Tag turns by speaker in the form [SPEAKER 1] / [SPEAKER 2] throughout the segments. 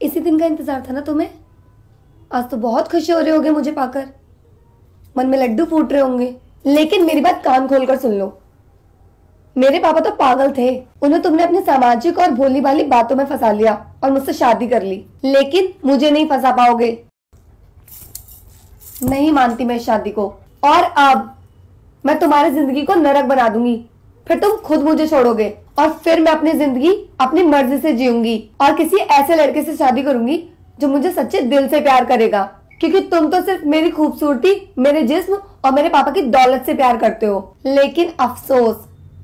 [SPEAKER 1] इसी दिन का इंतजार था ना तुम्हें? आज तो बहुत खुश हो रहे होगे मुझे पाकर, मन में लड्डू फूट रहे होंगे। लेकिन मेरी बात कान खोलकर सुन लो। मेरे पापा तो पागल थे। उन्हें तुमने अपनी सामाजिक और भोली भाली बातों में फंसा लिया और मुझसे शादी कर ली। लेकिन मुझे नहीं फंसा पाओगे। नहीं मानती मैं इस शादी को। और अब मैं तुम्हारी जिंदगी को नरक बना दूंगी। फिर तुम खुद मुझे छोड़ोगे और फिर मैं अपनी जिंदगी अपनी मर्जी से जीऊंगी और किसी ऐसे लड़के से शादी करूंगी जो मुझे सच्चे दिल से प्यार करेगा। क्योंकि तुम तो सिर्फ मेरी खूबसूरती, मेरे जिस्म और मेरे पापा की दौलत से प्यार करते हो। लेकिन अफसोस,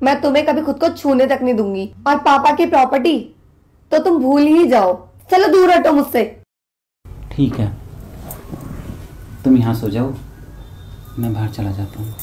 [SPEAKER 1] मैं तुम्हें कभी खुद को छूने तक नहीं दूंगी। और पापा की प्रॉपर्टी तो तुम भूल ही जाओ। चलो दूर हटो मुझसे।
[SPEAKER 2] ठीक है, तुम यहाँ सो जाओ, मैं बाहर चला जाता हूँ।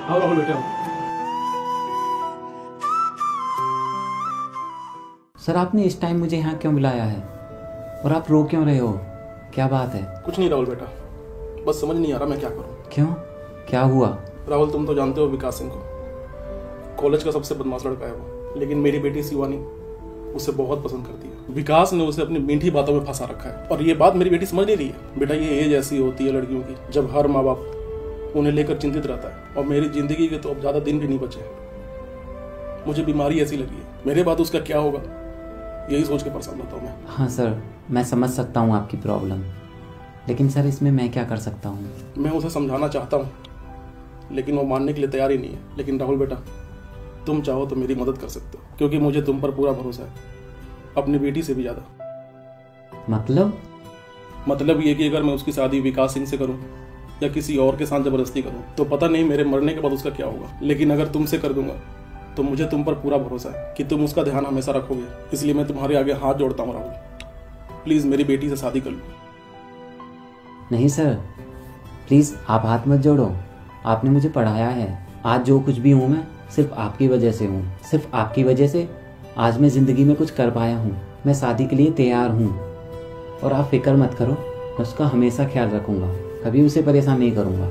[SPEAKER 3] हाँ राहुल बेटा।
[SPEAKER 2] सर, आपने इस टाइम मुझे यहाँ क्यों बुलाया है और आप रो क्यों रहे हो? क्या बात है?
[SPEAKER 3] कुछ नहीं राहुल बेटा, बस समझ नहीं आ रहा मैं क्या करूँ।
[SPEAKER 2] क्यों, क्या हुआ?
[SPEAKER 3] राहुल, तुम तो जानते हो विकास सिंह को, कॉलेज का सबसे बदमाश लड़का है वो। लेकिन मेरी बेटी शिवानी उसे बहुत पसंद करती है। विकास ने उसे अपनी मीठी बातों में फंसा रखा है और ये बात मेरी बेटी समझ नहीं रही है। बेटा, ये एज ऐसी होती है लड़कियों की जब हर माँ बाप उन्हें लेकर चिंतित रहता है। और मेरी जिंदगी के तो अब ज्यादा दिन भी नहीं बचे हैं। मुझे बीमारी ऐसी लगी है, मेरे बाद उसका क्या होगा यही सोच के परेशान रहता हूँ मैं।
[SPEAKER 2] हाँ सर, मैं समझ सकता हूँ आपकी प्रॉब्लम, लेकिन सर इसमें मैं क्या कर सकता हूँ?
[SPEAKER 3] मैं उसे समझाना चाहता हूँ लेकिन वो मानने के लिए तैयार ही नहीं है। लेकिन राहुल बेटा, तुम चाहो तो मेरी मदद कर सकते हो, क्योंकि मुझे तुम पर पूरा भरोसा है, अपनी बेटी से भी ज्यादा। मतलब ये कि अगर मैं उसकी शादी विकास सिंह से करूं या किसी और के साथ जबरदस्ती करूं तो पता नहीं मेरे मरने के बाद उसका क्या होगा। लेकिन अगर तुमसे कर दूंगा तो मुझे तुम पर पूरा भरोसा है कि तुम उसका ध्यान हमेशा रखोगे। इसलिए मैं तुम्हारे आगे हाथ जोड़ता हूँ राहुल, प्लीज मेरी बेटी से शादी कर लो।
[SPEAKER 2] नहीं सर, प्लीज़ आप हाथ मत जोड़ो। आपने मुझे पढ़ाया है। आज जो कुछ भी हूँ मैं सिर्फ आपकी वजह से हूँ। सिर्फ आपकी वजह से आज मैं ज़िंदगी में कुछ कर पाया हूँ। मैं शादी के लिए तैयार हूँ और आप फिक्र मत करो, मैं उसका हमेशा ख्याल रखूँगा, कभी उसे परेशान नहीं करूँगा।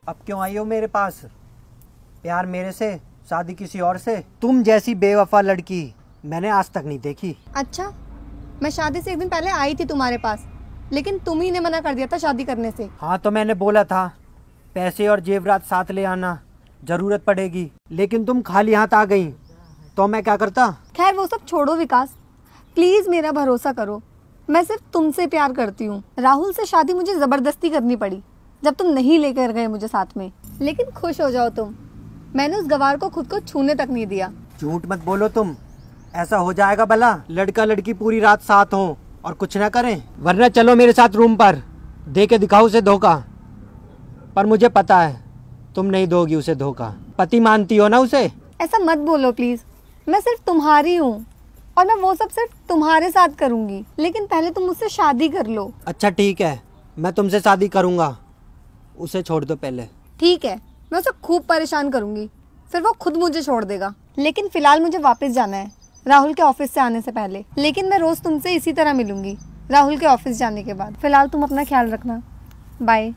[SPEAKER 4] अब क्यों आई हो मेरे पास? प्यार मेरे से, शादी किसी और से? तुम जैसी बेवफा लड़की मैंने आज तक नहीं देखी।
[SPEAKER 1] अच्छा, मैं शादी से एक दिन पहले आई थी तुम्हारे पास, लेकिन तुम ही ने मना कर दिया था शादी करने से।
[SPEAKER 4] हाँ तो मैंने बोला था पैसे और जेवरात साथ ले आना, जरूरत पड़ेगी, लेकिन तुम खाली हाथ आ गई तो मैं क्या करता?
[SPEAKER 1] खैर वो सब छोड़ो विकास, प्लीज मेरा भरोसा करो, मैं सिर्फ तुमसे प्यार करती हूँ। राहुल से शादी मुझे जबरदस्ती करनी पड़ी जब तुम नहीं लेकर गए मुझे साथ में, लेकिन खुश हो जाओ तुम, मैंने उस गवार को खुद को छूने तक नहीं दिया।
[SPEAKER 4] झूठ मत बोलो तुम, ऐसा हो जाएगा भला? लड़का लड़की पूरी रात साथ हो और कुछ ना करें? वरना चलो मेरे साथ रूम पर, दे के दिखाओ उसे धोखा। पर मुझे पता है तुम नहीं दोगी उसे धोखा, पति मानती हो ना उसे।
[SPEAKER 1] ऐसा मत बोलो प्लीज, मैं सिर्फ तुम्हारी हूँ और मैं वो सब सिर्फ तुम्हारे साथ करूंगी, लेकिन पहले तुम मुझसे शादी कर लो।
[SPEAKER 4] अच्छा ठीक है, मैं तुमसे शादी करूंगा, उसे छोड़ दो पहले।
[SPEAKER 1] ठीक है, मैं उसे खूब परेशान करूंगी, फिर वो खुद मुझे छोड़ देगा। लेकिन फिलहाल मुझे वापस जाना है राहुल के ऑफिस से आने से पहले, लेकिन मैं रोज तुमसे इसी तरह मिलूंगी राहुल के ऑफिस जाने के बाद। फिलहाल तुम अपना ख्याल रखना, बाय।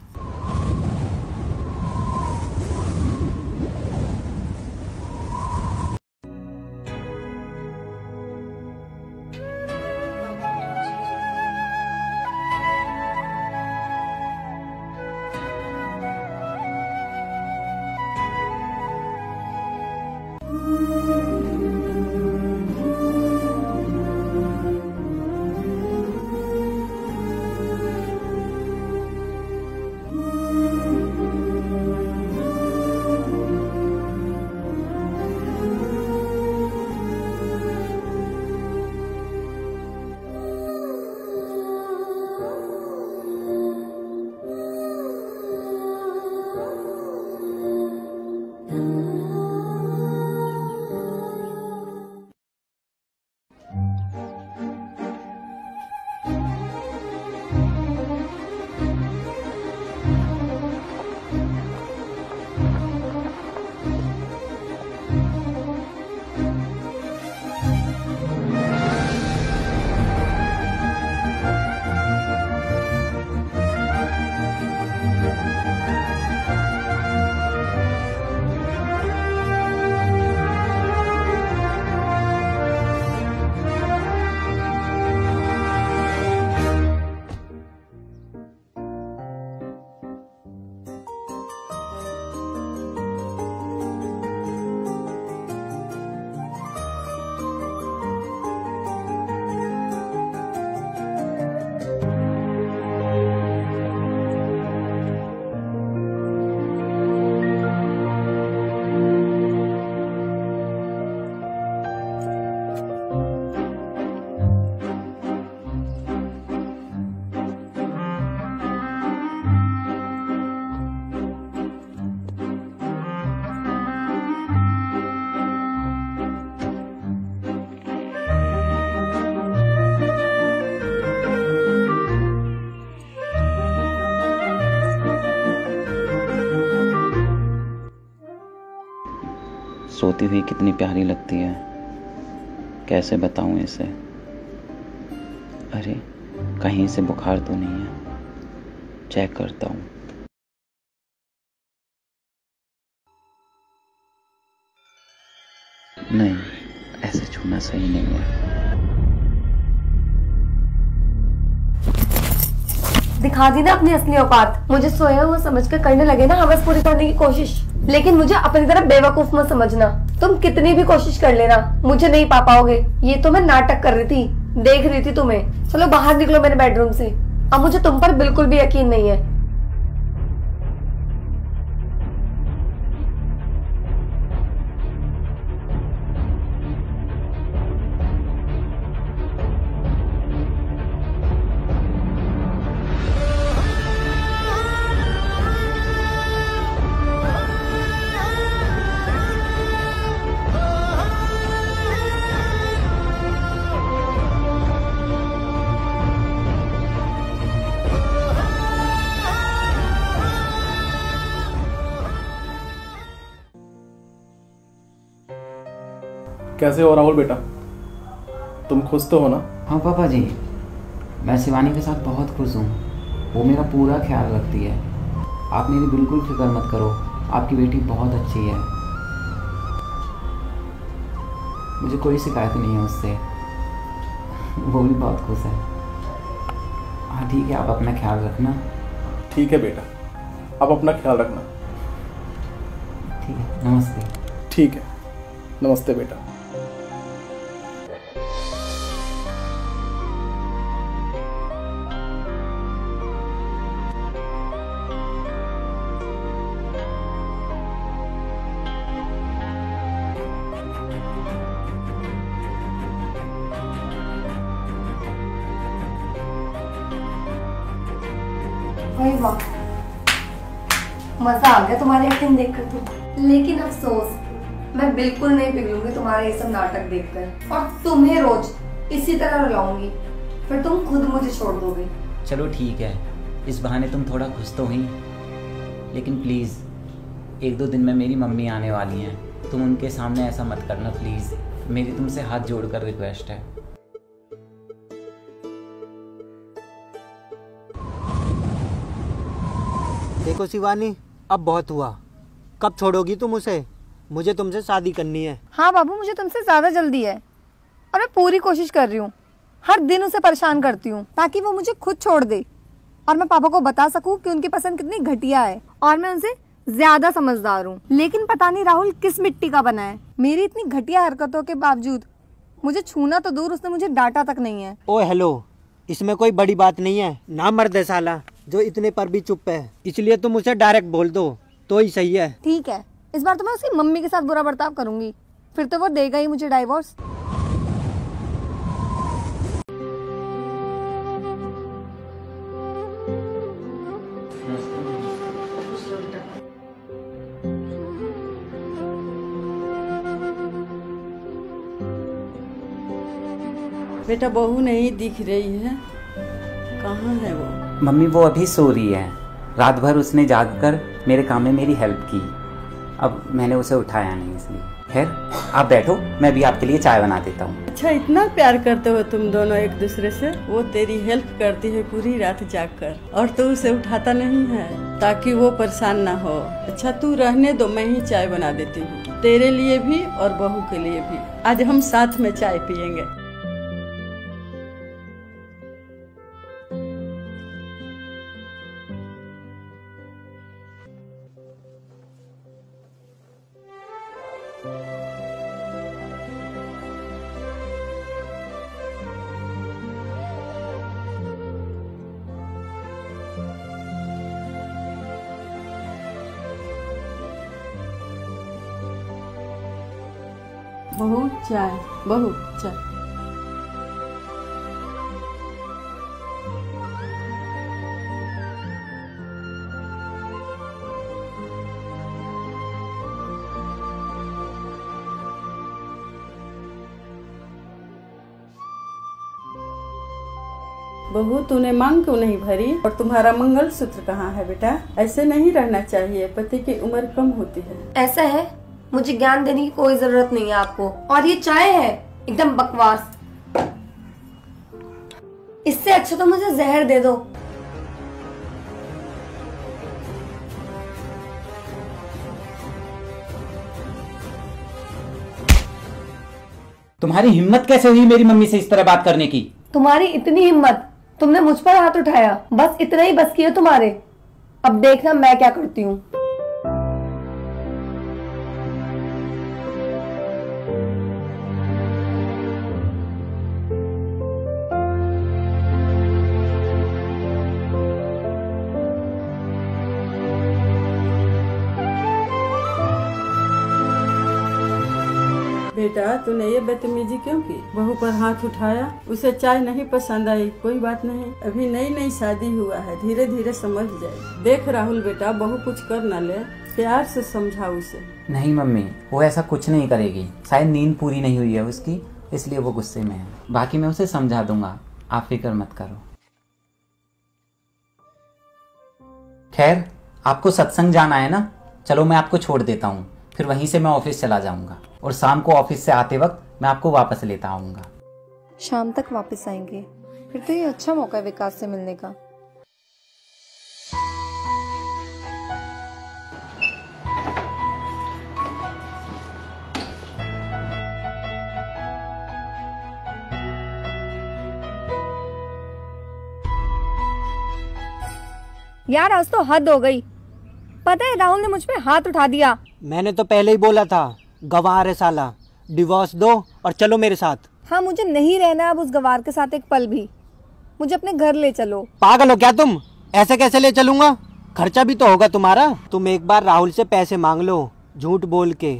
[SPEAKER 2] सोती हुई कितनी प्यारी लगती है, कैसे बताऊं इसे। अरे कहीं से बुखार तो नहीं है, चेक करता हूं। नहीं, ऐसे छूना सही नहीं है।
[SPEAKER 1] दिखा दी ना अपनी असली औकात, मुझे सोया हुआ समझ कर करने लगे ना हवस पूरी करने की कोशिश, लेकिन मुझे अपनी तरफ बेवकूफ मत समझना। तुम कितनी भी कोशिश कर लेना, मुझे नहीं पा पाओगे। ये तो मैं नाटक कर रही थी, देख रही थी तुम्हें। चलो बाहर निकलो मेरे बेडरूम से, अब मुझे तुम पर बिल्कुल भी यकीन नहीं है।
[SPEAKER 3] कैसे हो राहुल बेटा, तुम खुश तो हो ना?
[SPEAKER 2] हाँ पापा जी, मैं शिवानी के साथ बहुत खुश हूँ, वो मेरा पूरा ख्याल रखती है। आप मेरी बिल्कुल फिक्र मत करो, आपकी बेटी बहुत अच्छी है, मुझे कोई शिकायत नहीं है उससे, वो भी बहुत खुश है। हाँ ठीक है, आप अपना ख्याल रखना।
[SPEAKER 3] ठीक है बेटा, आप अपना ख्याल रखना।
[SPEAKER 2] ठीक है, नमस्ते।
[SPEAKER 3] ठीक है, नमस्ते बेटा।
[SPEAKER 1] वही वाह, मजा आ गया तुम्हारी एक्टिंग देखकर तो। लेकिन अफसोस, मैं बिल्कुल नहीं पिघलूंगी तुम्हारे ये सब नाटक देखकर, और तुम्हें रोज इसी तरह रुलाऊंगी, फिर तुम खुद मुझे छोड़ दोगे।
[SPEAKER 2] चलो ठीक है, इस बहाने तुम थोड़ा खुश तो हुई, लेकिन प्लीज़ 1-2 दिन में मेरी मम्मी आने वाली हैं, तुम उनके सामने ऐसा मत करना प्लीज़, मेरी तुमसे हाथ जोड़कर रिक्वेस्ट है।
[SPEAKER 4] देखो शिवानी, अब बहुत हुआ। कब छोड़ोगी तुम उसे? मुझे तुमसे शादी करनी है।
[SPEAKER 1] हाँ बाबू, मुझे तुमसे ज्यादा जल्दी है और मैं पूरी कोशिश कर रही हूँ। हर दिन उसे परेशान करती हूँ ताकि वो मुझे खुद छोड़ दे और मैं पापा को बता सकूँ कि उनकी पसंद कितनी घटिया है और मैं उनसे ज्यादा समझदार हूँ। लेकिन पता नहीं राहुल किस मिट्टी का बना है, मेरी इतनी घटिया हरकतों के बावजूद मुझे छूना तो दूर, उसने मुझे डांटा तक नहीं है।
[SPEAKER 4] ओ हेलो, इसमें कोई बड़ी बात नहीं है ना, मर्द है साला जो इतने पर भी चुप है, इसलिए तुम उसे डायरेक्ट बोल दो तो ही सही है।
[SPEAKER 1] ठीक है, इस बार तो मैं उसकी मम्मी के साथ बुरा बर्ताव करूंगी, फिर तो वो देगा ही मुझे डाइवोर्स।
[SPEAKER 5] बेटा बहू नहीं दिख रही है, कहाँ है वो?
[SPEAKER 2] मम्मी वो अभी सो रही है, रात भर उसने जागकर मेरे काम में मेरी हेल्प की, अब मैंने उसे उठाया नहीं इसलिए। खैर आप बैठो, मैं भी आपके लिए चाय बना देता हूँ।
[SPEAKER 5] अच्छा, इतना प्यार करते हो तुम दोनों एक दूसरे से? वो तेरी हेल्प करती है पूरी रात जागकर और तू उसे उठाता नहीं है ताकि वो परेशान ना हो। अच्छा तू रहने दो, मैं ही चाय बना देती हूँ, तेरे लिए भी और बहू के लिए भी। आज हम साथ में चाय पियेंगे। बहू चाय, बहू चाय। बहू तूने मांग क्यों नहीं भरी? और तुम्हारा मंगलसूत्र कहाँ है बेटा? ऐसे नहीं रहना चाहिए, पति की उम्र कम होती है।
[SPEAKER 1] ऐसा है, मुझे ज्ञान देने की कोई जरूरत नहीं है आपको। और ये चाय है एकदम बकवास, इससे अच्छा तो मुझे जहर दे दो।
[SPEAKER 2] तुम्हारी हिम्मत कैसे हुई मेरी मम्मी से इस तरह बात करने की?
[SPEAKER 1] तुम्हारी इतनी हिम्मत, तुमने मुझ पर हाथ उठाया, बस इतना ही बस किया तुम्हारे। अब देखना मैं क्या करती हूँ।
[SPEAKER 5] बेटा तूने ये बदतमीजी क्यों की? बहू पर हाथ उठाया, उसे चाय नहीं पसंद आई, कोई बात नहीं, अभी नई नई शादी हुआ है, धीरे धीरे समझ जाए। देख राहुल बेटा, बहू कुछ कर न ले, प्यार से समझाओ उसे।
[SPEAKER 2] नहीं मम्मी, वो ऐसा कुछ नहीं करेगी, शायद नींद पूरी नहीं हुई है उसकी, इसलिए वो गुस्से में है। बाकी मैं उसे समझा दूंगा, आप फिक्र मत करो। खैर आपको सत्संग जाना है ना, चलो मैं आपको छोड़ देता हूँ, फिर वहीं से मैं ऑफिस चला जाऊंगा और शाम को ऑफिस से आते वक्त मैं आपको वापस लेता आऊंगा।
[SPEAKER 1] शाम तक वापस आएंगे, फिर तो ये अच्छा मौका है विकास से मिलने का। यार आज तो हद हो गई। पता है राहुल ने मुझ पे हाथ उठा दिया।
[SPEAKER 4] मैंने तो पहले ही बोला था, गंवार है साला, डिवोर्स दो और चलो मेरे साथ।
[SPEAKER 1] हाँ मुझे नहीं रहना अब उस गंवार के साथ एक पल भी। मुझे अपने घर ले चलो।
[SPEAKER 4] पागल हो क्या तुम? ऐसे कैसे ले चलूंगा? खर्चा भी तो होगा तुम्हारा। तुम एक बार राहुल से पैसे मांग लो झूठ बोल के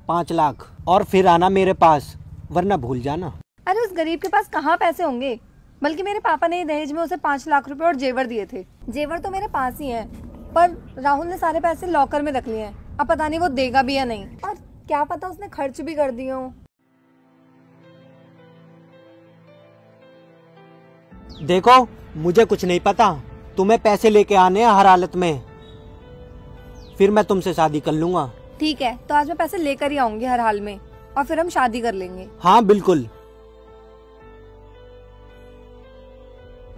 [SPEAKER 4] 5 लाख, और फिर आना मेरे पास, वरना भूल जाना।
[SPEAKER 1] अरे उस गरीब के पास कहाँ पैसे होंगे, बल्कि मेरे पापा ने दहेज में उसे 5 लाख रुपए और जेवर दिए थे। जेवर तो मेरे पास ही हैं, पर राहुल ने सारे पैसे लॉकर में रख लिए हैं। अब पता नहीं वो देगा भी या नहीं, और क्या पता उसने खर्च भी कर दिए हो।
[SPEAKER 4] देखो मुझे कुछ नहीं पता, तुम्हें पैसे लेके आने हैं हर हालत में, फिर मैं तुमसे शादी कर लूंगा।
[SPEAKER 1] ठीक है, तो आज मैं पैसे लेकर ही आऊंगी हर हाल में, और फिर हम शादी कर लेंगे।
[SPEAKER 4] हाँ बिल्कुल।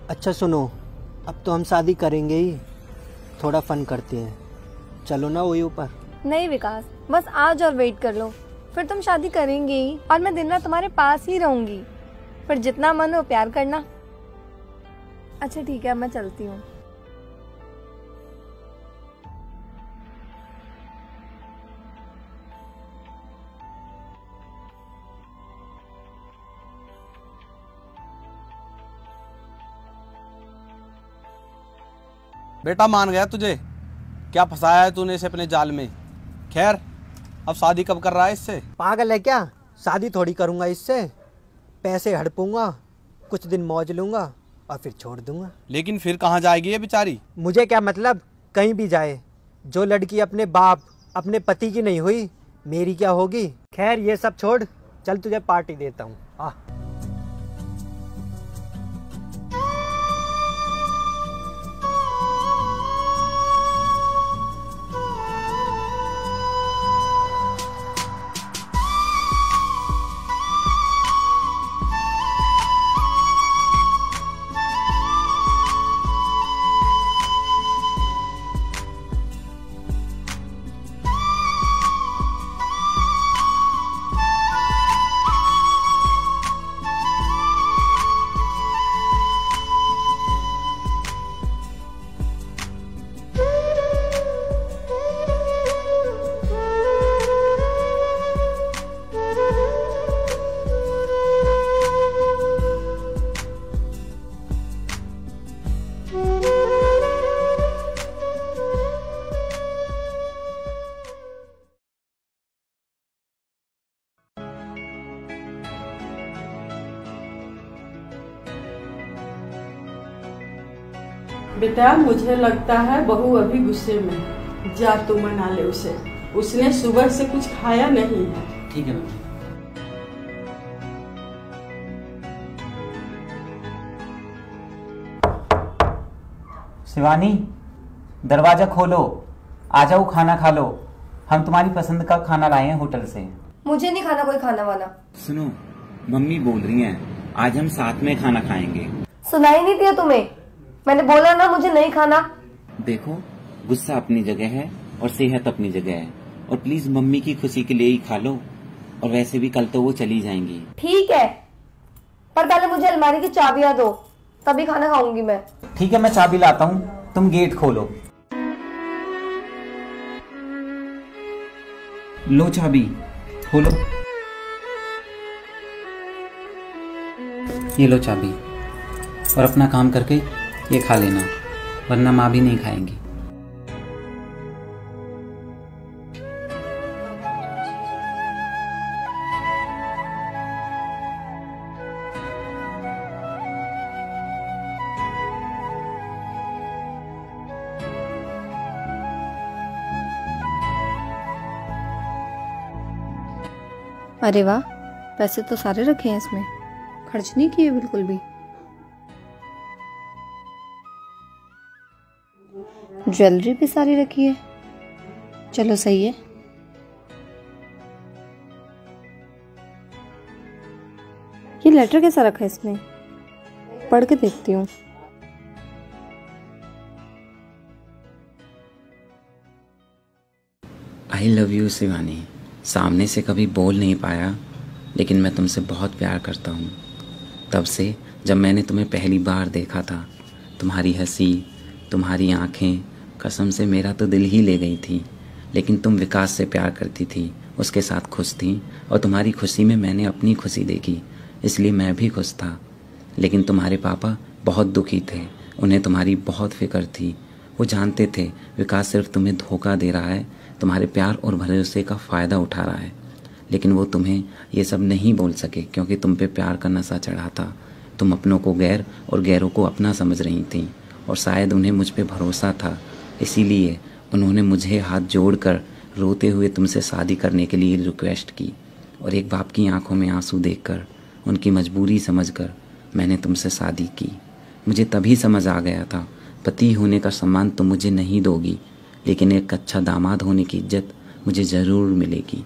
[SPEAKER 4] अच्छा सुनो, अब तो हम शादी करेंगे ही, थोड़ा फन करते हैं, चलो ना वही ऊपर।
[SPEAKER 1] नहीं विकास, बस आज और वेट कर लो, फिर तुम शादी करेंगे ही, और मैं दिन रात तुम्हारे पास ही रहूंगी। फिर जितना मन हो प्यार करना। अच्छा ठीक है, अब मैं चलती हूँ।
[SPEAKER 6] बेटा मान गया तुझे, क्या फंसाया है तूने इसे अपने जाल में। खैर अब शादी कब कर रहा है इससे?
[SPEAKER 4] पागल है क्या? शादी थोड़ी करूंगा इससे, पैसे हड़पूंगा, कुछ दिन मौज लूंगा और फिर छोड़ दूंगा।
[SPEAKER 6] लेकिन फिर कहाँ जाएगी ये बेचारी?
[SPEAKER 4] मुझे क्या मतलब, कहीं भी जाए। जो लड़की अपने बाप अपने पति की नहीं हुई, मेरी क्या होगी। खैर ये सब छोड़, चल तुझे पार्टी देता हूँ। आ
[SPEAKER 5] बेटा मुझे लगता है बहू अभी गुस्से में है। जा तू मना ले उसे, उसने सुबह से कुछ खाया नहीं है।
[SPEAKER 2] ठीक है मम्मी। शिवानी दरवाजा खोलो, आ जाओ खाना खा लो। हम तुम्हारी पसंद का खाना लाए हैं होटल से।
[SPEAKER 1] मुझे नहीं खाना कोई खाना वाना।
[SPEAKER 2] सुनो मम्मी बोल रही हैं आज हम साथ में खाना खाएंगे।
[SPEAKER 1] सुनाई नहीं दिया तुम्हें? मैंने बोला ना मुझे नहीं खाना।
[SPEAKER 2] देखो गुस्सा अपनी जगह है और सेहत अपनी जगह है, और प्लीज मम्मी की खुशी के लिए ही खा लो, और वैसे भी कल तो वो चली जाएंगी।
[SPEAKER 1] ठीक है, पर पहले मुझे अलमारी की चाबियां दो, तभी खाना खाऊंगी मैं।
[SPEAKER 2] ठीक है मैं चाबी लाता हूँ, तुम गेट खोलो। लो चाबी खोलो। ये लो चाबी, और अपना काम करके ये खा लेना, वरना माँ भी नहीं खाएंगी।
[SPEAKER 1] अरे वाह, पैसे तो सारे रखे हैं इसमें, खर्च नहीं किए बिल्कुल भी। ज्वेलरी भी सारी रखी है, चलो सही है। ये लेटर कैसा रखा है इसने, पढ़ के देखती हूँ।
[SPEAKER 2] I love you Shivani. सामने से कभी बोल नहीं पाया, लेकिन मैं तुमसे बहुत प्यार करता हूँ। तब से जब मैंने तुम्हें पहली बार देखा था, तुम्हारी हंसी, तुम्हारी आंखें, कसम से मेरा तो दिल ही ले गई थी। लेकिन तुम विकास से प्यार करती थी, उसके साथ खुश थी, और तुम्हारी खुशी में मैंने अपनी खुशी देखी, इसलिए मैं भी खुश था। लेकिन तुम्हारे पापा बहुत दुखी थे, उन्हें तुम्हारी बहुत फिक्र थी। वो जानते थे विकास सिर्फ तुम्हें धोखा दे रहा है, तुम्हारे प्यार और भरोसे का फ़ायदा उठा रहा है। लेकिन वो तुम्हें ये सब नहीं बोल सके क्योंकि तुम पे प्यार का नशा चढ़ा था। तुम अपनों को गैर और गैरों को अपना समझ रही थी, और शायद उन्हें मुझ पे भरोसा था, इसीलिए उन्होंने मुझे हाथ जोड़कर रोते हुए तुमसे शादी करने के लिए रिक्वेस्ट की। और एक बाप की आंखों में आंसू देखकर, उनकी मजबूरी समझकर मैंने तुमसे शादी की। मुझे तभी समझ आ गया था पति होने का सम्मान तुम मुझे नहीं दोगी, लेकिन एक अच्छा दामाद होने की इज्जत मुझे ज़रूर मिलेगी।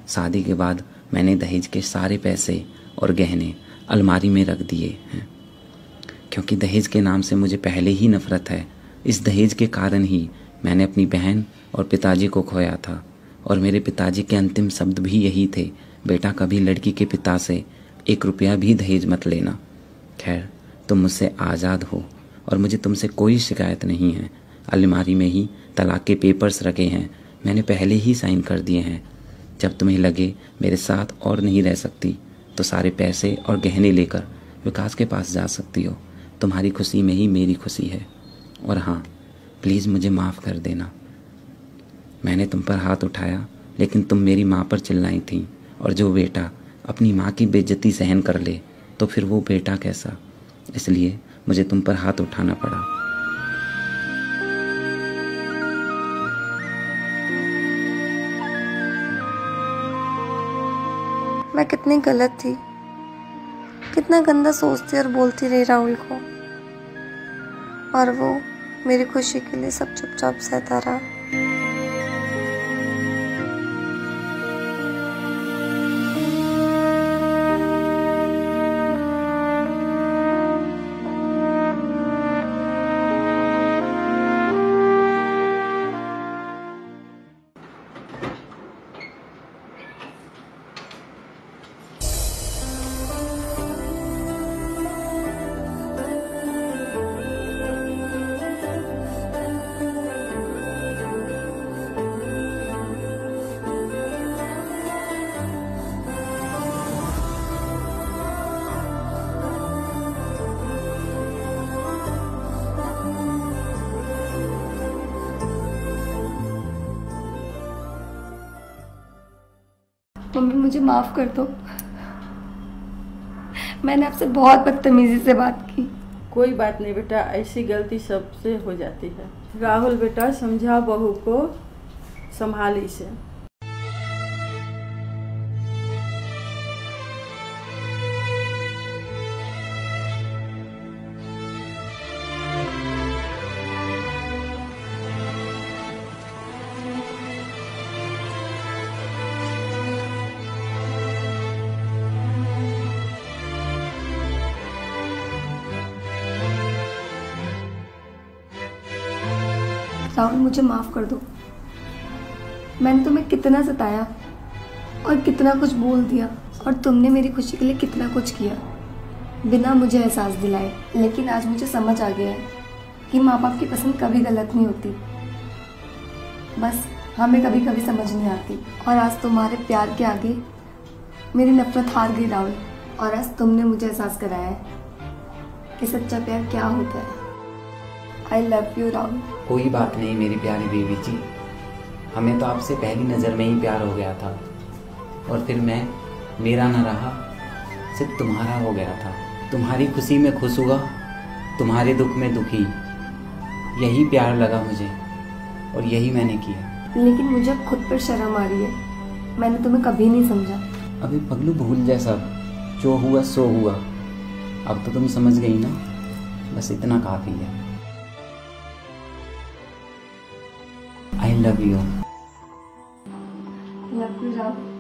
[SPEAKER 2] शादी के बाद मैंने दहेज के सारे पैसे और गहने अलमारी में रख दिए हैं, क्योंकि दहेज के नाम से मुझे पहले ही नफ़रत है। इस दहेज के कारण ही मैंने अपनी बहन और पिताजी को खोया था, और मेरे पिताजी के अंतिम शब्द भी यही थे, बेटा कभी लड़की के पिता से 1 रुपया भी दहेज मत लेना। खैर, तुम मुझसे आज़ाद हो और मुझे तुमसे कोई शिकायत नहीं है। अलमारी में ही तलाक के पेपर्स रखे हैं, मैंने पहले ही साइन कर दिए हैं। जब तुम्हें लगे मेरे साथ और नहीं रह सकती तो सारे पैसे और गहने लेकर विकास के पास जा सकती हो। तुम्हारी खुशी में ही मेरी खुशी है। और हाँ, प्लीज़ मुझे माफ़ कर देना। मैंने तुम पर हाथ उठाया, लेकिन तुम मेरी माँ पर चिल्लाई थी, और जो बेटा अपनी माँ की बेइज्जती सहन कर ले तो फिर वो बेटा कैसा। इसलिए मुझे तुम पर हाथ उठाना पड़ा।
[SPEAKER 1] मैं कितनी गलत थी, कितना गंदा सोचती और बोलती रही राहुल को, और वो मेरी खुशी के लिए सब चुपचाप सहता रहा। मम्मी, मुझे माफ कर दो, मैंने आपसे बहुत बदतमीजी से बात की।
[SPEAKER 5] कोई बात नहीं बेटा, ऐसी गलती सबसे हो जाती है। राहुल बेटा, समझा बहू को, संभाली से।
[SPEAKER 1] राहुल, मुझे माफ कर दो। मैंने तुम्हें कितना सताया और कितना कुछ बोल दिया, और तुमने मेरी खुशी के लिए कितना कुछ किया बिना मुझे एहसास दिलाए। लेकिन आज मुझे समझ आ गया है कि माँ बाप की पसंद कभी गलत नहीं होती, बस हमें कभी कभी समझ नहीं आती। और आज तुम्हारे प्यार के आगे मेरी नफरत हार गई राहुल, और आज तुमने मुझे एहसास कराया है कि सच्चा प्यार क्या होता है। I love you Rahul.
[SPEAKER 2] कोई बात नहीं मेरी प्यारी बेबी जी, हमें तो आपसे पहली नज़र में ही प्यार हो गया था, और फिर मैं मेरा न रहा, सिर्फ तुम्हारा हो गया था। तुम्हारी खुशी में खुश हुआ, तुम्हारे दुख में दुखी, यही प्यार लगा मुझे, और यही मैंने किया।
[SPEAKER 1] लेकिन मुझे खुद पर शर्म आ रही है, मैंने तुम्हें कभी नहीं समझा।
[SPEAKER 2] अभी पगलू भूल जा सब, जो हुआ सो हुआ। अब तो तुम समझ गई ना, बस इतना काफ़ी है। I love you.
[SPEAKER 1] Love you Rahul.